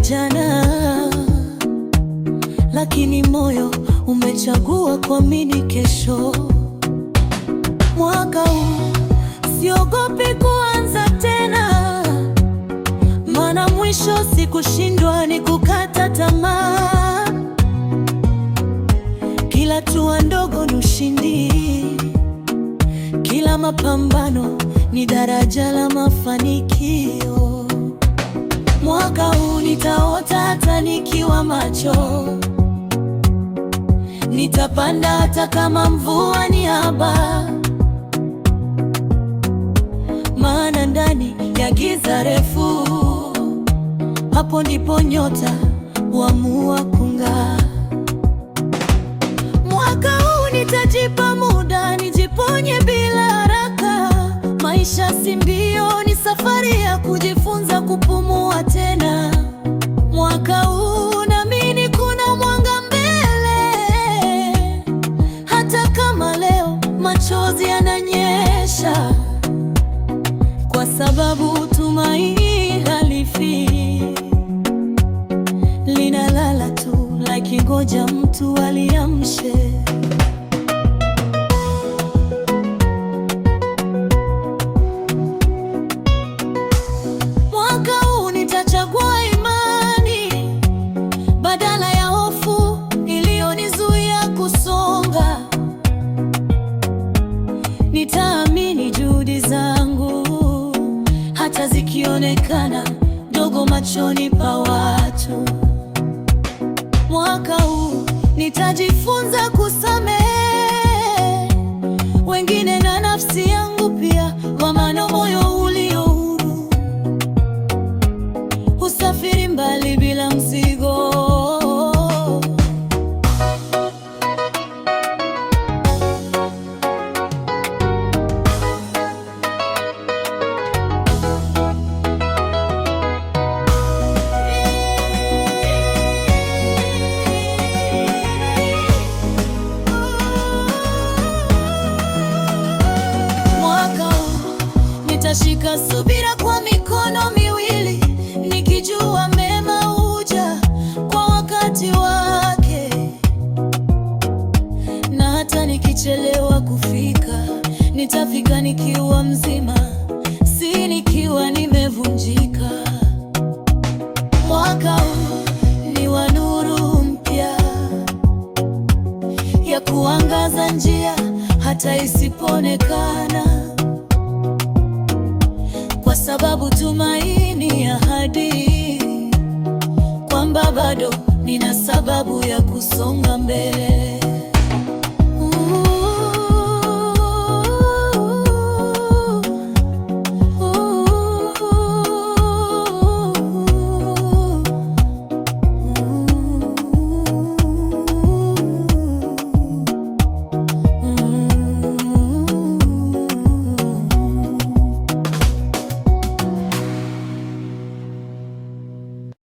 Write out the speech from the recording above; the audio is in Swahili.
jana, lakini moyo umechagua kuamini kesho. Mwaka huu siogopi kuanza tena, maana mwisho si kushindwa, ni kukata tamaa. Kila hatua ndogo ni ushindi, kila mapambano ni daraja la mafanikio. Mwaka huu nitaota hata nikiwa macho, nitapanda hata kama mvua ni haba, maana ndani ya giza refu, hapo ndipo nyota huamua kung'aa. Mwaka huu nitajipa muda, nijiponye bila haraka. Maisha si mbio, ni safari ya kujifunza kupumua tena. Mwaka huu naamini kuna mwanga mbele, hata kama leo machozi yananyesha, kwa sababu tumaini halifi, linalala tu likingoja mtu aliamshe. Mwaka huu nitachagua imani badala ya hofu iliyonizuia kusonga. Nitaamini juhudi zangu hata zikionekana ndogo machoni pa watu. Mwaka huu nitajifunza kusamehe wengine na nafsi yangu pia, kwa maana moyo ulio huru husafiri mbali bila mzigo. Nitashika subira kwa mikono miwili, nikijua mema huja kwa wakati wake. Na hata nikichelewa kufika, nitafika nikiwa mzima, si nikiwa nimevunjika. Mwaka huu ni wa nuru mpya, ya kuangaza njia hata isipoonekana, kwa sababu tumaini ahadi kwamba bado nina sababu ya kusonga mbele.